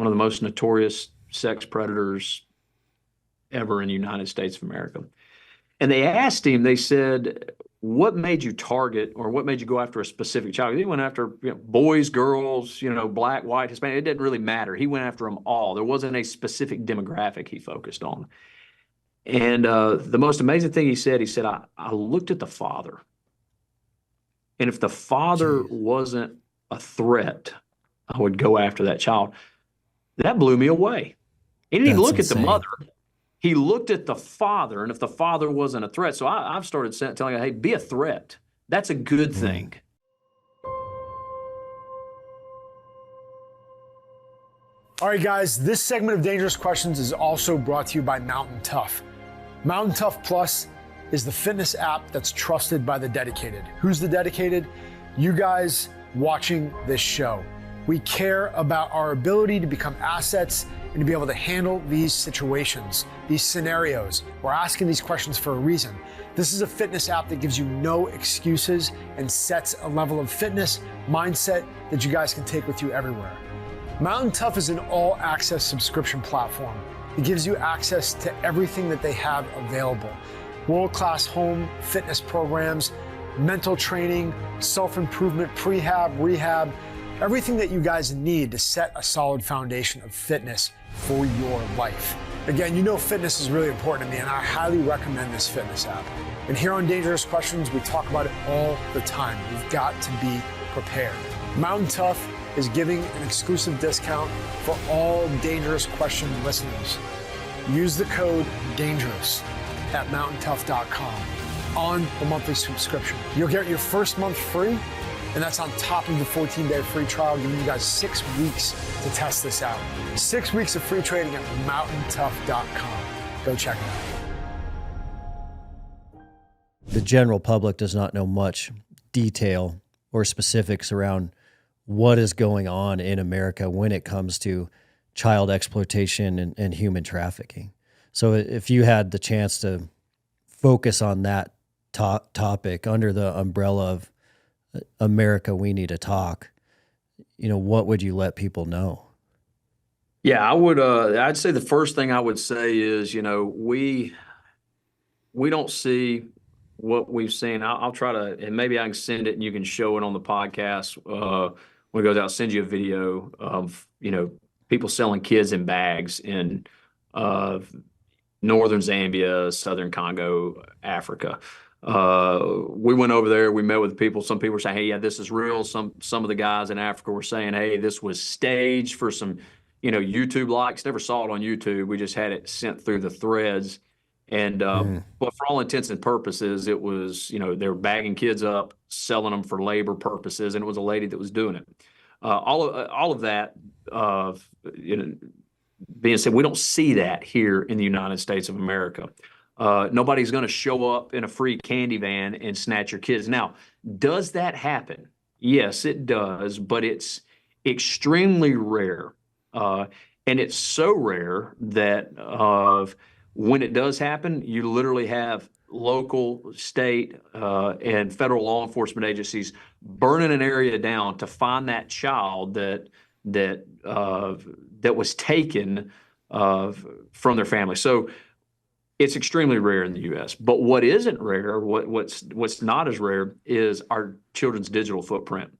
one of the most notorious sex predators ever in the United States of America. And they asked him, they said, what made you target or what made you go after a specific child? He went after boys, girls, black, white, Hispanic. It didn't really matter. He went after them all. There wasn't a specific demographic he focused on. And the most amazing thing he said, I looked at the father. And if the father wasn't a threat, I would go after that child. That blew me away. He didn't even look at the mother. He looked at the father, and if the father wasn't a threat, so I've started telling him, hey, be a threat. That's a good thing. All right, guys, this segment of Dangerous Questions is also brought to you by MTNTOUGH. MTNTOUGH Plus is the fitness app that's trusted by the dedicated. Who's the dedicated? You guys watching this show. We care about our ability to become assets and to be able to handle these situations, these scenarios. We're asking these questions for a reason. This is a fitness app that gives you no excuses and sets a level of fitness mindset that you guys can take with you everywhere. MTNTOUGH is an all-access subscription platform. It gives you access to everything that they have available. World-class home fitness programs, mental training, self-improvement, prehab, rehab, everything that you guys need to set a solid foundation of fitness for your life. Again, fitness is really important to me, and I highly recommend this fitness app. And here on Dangerous Questions, we talk about it all the time. You've got to be prepared. MTNTOUGH is giving an exclusive discount for all Dangerous Question listeners. Use the code DANGEROUS at mountaintough.com on the monthly subscription. You'll get your first month free, and that's on top of the 14-day free trial, giving you guys 6 weeks to test this out. 6 weeks of free training at mountaintough.com. Go check it out. The general public does not know much detail or specifics around what is going on in America when it comes to child exploitation and human trafficking. So if you had the chance to focus on that topic under the umbrella of America, we need to talk, what would you let people know? Yeah, I would, I'd say the first thing I would say is, we don't see what we've seen. I'll try to, and maybe I can send it and you can show it on the podcast. When it goes out, I'll send you a video of, people selling kids in bags in northern Zambia, southern Congo, Africa. We went over there, we met with people. Some people were saying, hey, yeah, this is real. Some of the guys in Africa were saying, hey, this was staged for some, YouTube likes. Never saw it on YouTube. We just had it sent through the threads. And, but for all intents and purposes, it was, they were bagging kids up, selling them for labor purposes. And it was a lady that was doing it. All of that, being said, we don't see that here in the United States of America. Nobody's going to show up in a free candy van and snatch your kids. Now, does that happen? Yes, it does, but it's extremely rare. And it's so rare that when it does happen, you literally have local, state, and federal law enforcement agencies burning an area down to find that child that was taken from their family. So it's extremely rare in the U.S. But what isn't rare, what's not as rare, is our children's digital footprint.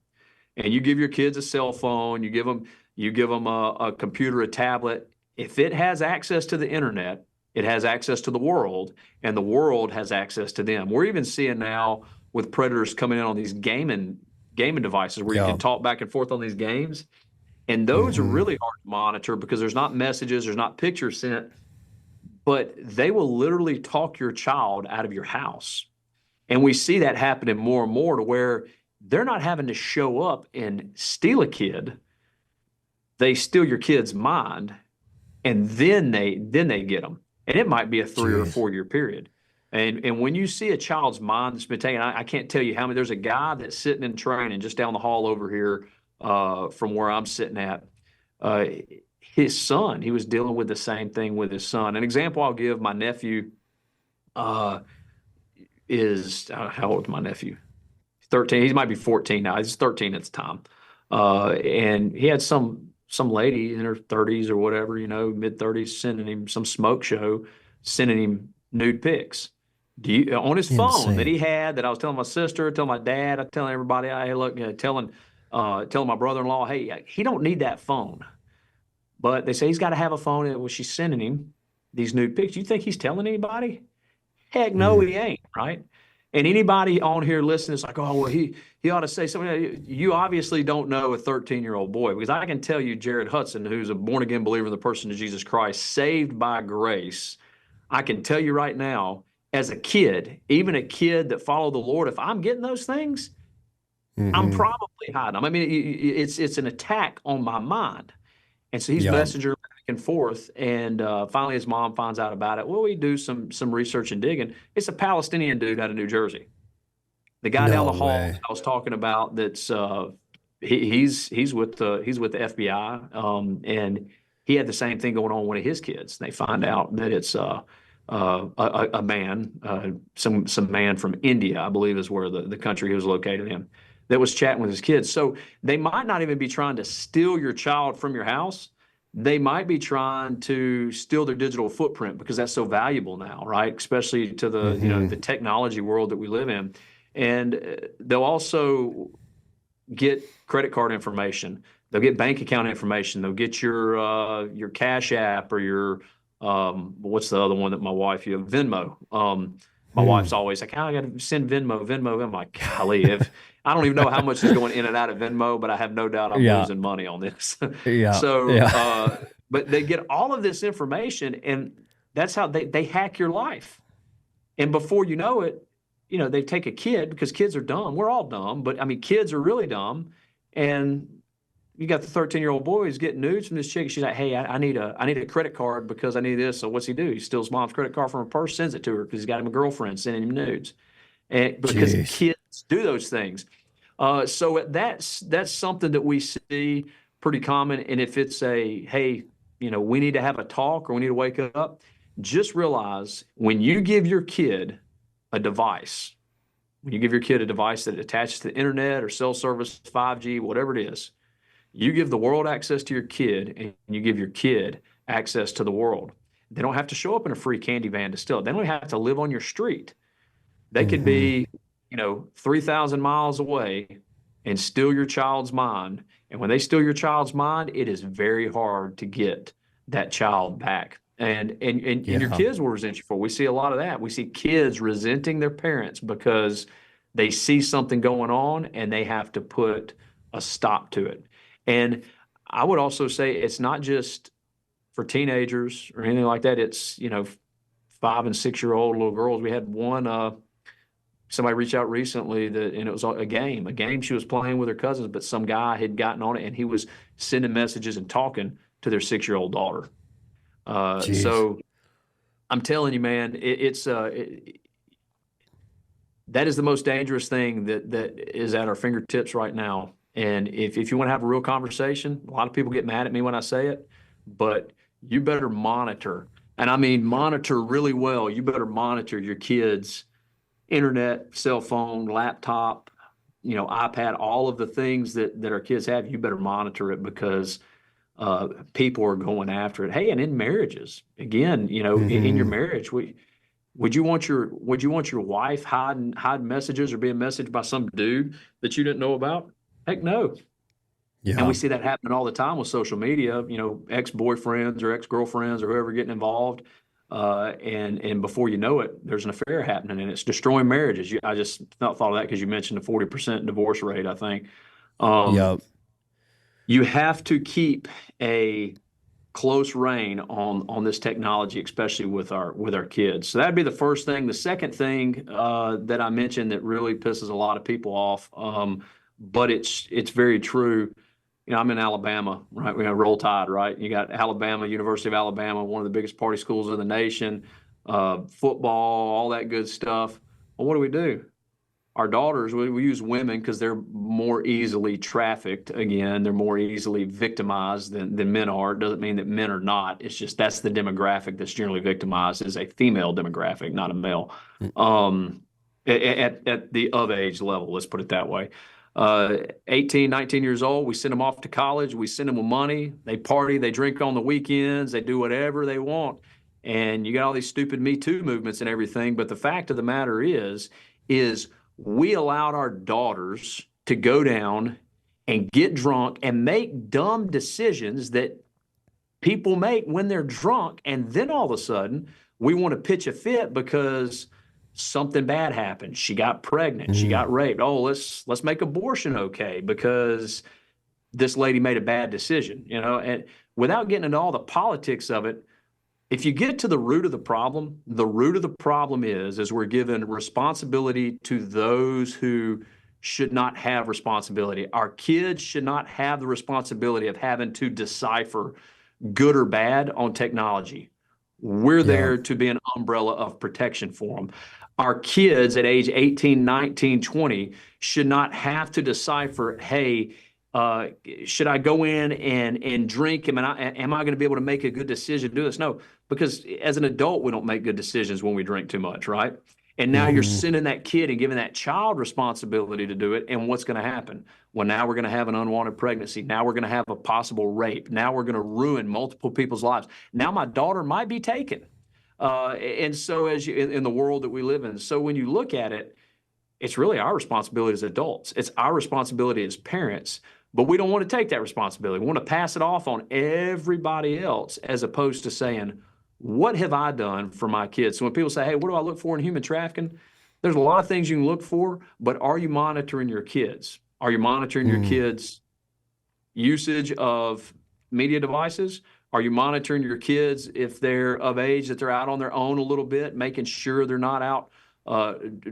And you give your kids a cell phone, you give them a computer, a tablet. If it has access to the internet, it has access to the world, and the world has access to them. We're even seeing now with predators coming in on these gaming devices where you can talk back and forth on these games. And those are really hard to monitor because there's not messages, there's not pictures sent, but they will literally talk your child out of your house. And we see that happening more and more to where they're not having to show up and steal a kid. They steal your kid's mind, and then they get them. And it might be a 3 or 4 year period. And when you see a child's mind that's been taken, I can't tell you how many. There's a guy that's sitting in training just down the hall over here from where I'm sitting at. His son, he was dealing with the same thing with his son. An example I'll give, my nephew is, how old is my nephew? 13. He might be 14 now. He's 13 at the time. And he had some some lady in her 30s or whatever, mid 30s, sending him some smoke show, sending him nude pics. On his phone that Insane. he had, that I was telling my sister, telling my dad, I telling everybody, hey, look, telling my brother-in-law, hey, he don't need that phone. But they say he's got to have a phone. Well, she's sending him these nude pics. You think he's telling anybody? Heck no, Mm. he ain't, right? And anybody on here listening is like, oh, well, he ought to say something. You obviously don't know a 13-year-old boy, because I can tell you Jared Hudson, who's a born-again believer in the person of Jesus Christ, saved by grace. I can tell you right now, as a kid, even a kid that followed the Lord, if I'm getting those things, I'm Hmm. probably hiding them. I mean, it's an attack on my mind. And so he's Yeah. messenger back and forth. And finally, his mom finds out about it. Well, we do some research and digging. It's a Palestinian dude out of New Jersey. The guy down No the hall way. that I was talking about. That's he's with the FBI. And he had the same thing going on with one of his kids. They find out that it's a man, some man from India, I believe, is where the country he was located in, that was chatting with his kids. So they might not even be trying to steal your child from your house. They might be trying to steal their digital footprint, because that's so valuable now, right? Especially to the Hmm. technology world that we live in. And they'll also get credit card information. They'll get bank account information. They'll get your Cash App, or your what's the other one that my wife uses? Venmo. My wife's Mm. always like, "Oh, I got to send Venmo." I'm like, golly, if I don't even know how much is going in and out of Venmo, but I have no doubt I'm Yeah. losing money on this. Yeah. So, Yeah. but they get all of this information, and that's how they hack your life. And before you know it, they take a kid, because kids are dumb. We're all dumb, but I mean, kids are really dumb. And you got the 13-year-old boy who's getting nudes from this chick. She's like, hey, I need a credit card because I need this. So what's he do? He steals mom's credit card from her purse, sends it to her because he's got him a girlfriend sending him nudes. And because Jeez. kids do those things. So that's something that we see pretty common. And if it's hey, we need to have a talk, or we need to wake up, just realize when you give your kid a device, when you give your kid a device that attaches to the internet or cell service, 5G, whatever it is, you give the world access to your kid, and you give your kid access to the world. They don't have to show up in a free candy van to steal it. They don't have to live on your street. They could Hmm. be, 3,000 miles away and steal your child's mind. And when they steal your child's mind, it is very hard to get that child back. And your Yeah. kids will resent you for it. We see a lot of that. We see kids resenting their parents because they see something going on and they have to put a stop to it. And I would also say it's not just for teenagers or anything like that. It's, 5 and 6-year-old little girls. We had one, somebody reached out recently, and it was a game she was playing with her cousins, but some guy had gotten on it, and he was sending messages and talking to their 6-year-old daughter. Jeez. So I'm telling you, man, that is the most dangerous thing that is at our fingertips right now. And if you want to have a real conversation, a lot of people get mad at me when I say it, but you better monitor, and I mean monitor really well. You better monitor your kids' internet, cell phone, laptop, iPad, all of the things that our kids have. You better monitor it, because people are going after it. Hey, and in marriages, again, in your Hmm. marriage, would you want your wife hiding messages or being messaged by some dude that you didn't know about? Heck no. And we Yeah. see that happening all the time with social media, ex-boyfriends or ex-girlfriends or whoever getting involved. And before you know it, there's an affair happening, and it's destroying marriages. I just thought of that because you mentioned the 40% divorce rate, I think. Um, Yep. you have to keep a close rein on this technology, especially with our kids. So that'd be the first thing. The second thing that I mentioned that really pisses a lot of people off, but it's very true. I'm in Alabama, right? We have Roll Tide, right? You got Alabama, University of Alabama, one of the biggest party schools in the nation, football, all that good stuff. Well, what do? Our daughters, we use women because they're more easily trafficked. Again, they're more easily victimized than men are. It doesn't mean that men are not. It's just that's the demographic that's generally victimized, is a female demographic, not a male. Mm. Um, at the of age level, let's put it that way. 18, 19 years old, we send them off to college, we send them with money, they party, they drink on the weekends, they do whatever they want. And you got all these stupid Me Too movements and everything. But the fact of the matter is we allowed our daughters to go down and get drunk and make dumb decisions that people make when they're drunk. And then all of a sudden, we want to pitch a fit because something bad happened. She got pregnant. She got raped. Oh, let's make abortion okay because this lady made a bad decision, you know. And without getting into all the politics of it, if you get to the root of the problem is we're giving responsibility to those who should not have responsibility. Our kids should not have the responsibility of having to decipher good or bad on technology. We're there to be an umbrella of protection for them. Our kids at age 18, 19, 20 should not have to decipher, hey, should I go in and drink? Am I going to be able to make a good decision to do this? No, because as an adult, we don't make good decisions when we drink too much, right? And now you're sending that kid and giving that child responsibility to do it. And what's going to happen? Well, now we're going to have an unwanted pregnancy. Now we're going to have a possible rape. Now we're going to ruin multiple people's lives. Now my daughter might be taken. And so in the world that we live in, so when you look at it, it's really our responsibility as adults. It's our responsibility as parents. But we don't want to take that responsibility. We want to pass it off on everybody else as opposed to saying, what have I done for my kids? So when people say, hey, what do I look for in human trafficking? There's a lot of things you can look for, but are you monitoring your kids? Are you monitoring your kids' usage of media devices? Are you monitoring your kids if they're of age, that they're out on their own a little bit, making sure they're not out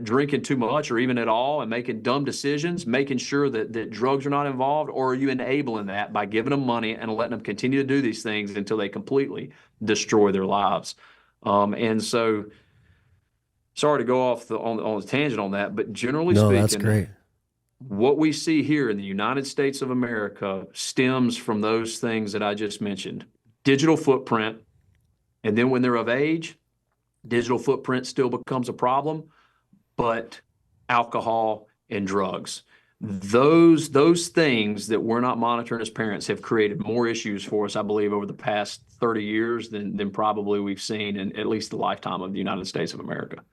drinking too much or even at all and making dumb decisions, making sure that drugs are not involved? Or are you enabling that by giving them money and letting them continue to do these things until they completely destroy their lives? And so, sorry to go off on the tangent on that, but generally speaking, that's great. What we see here in the United States of America stems from those things that I just mentioned. Digital footprint, and then when they're of age, digital footprint still becomes a problem, but alcohol and drugs. Those things that we're not monitoring as parents have created more issues for us, I believe, over the past 30 years than probably we've seen in at least the lifetime of the United States of America.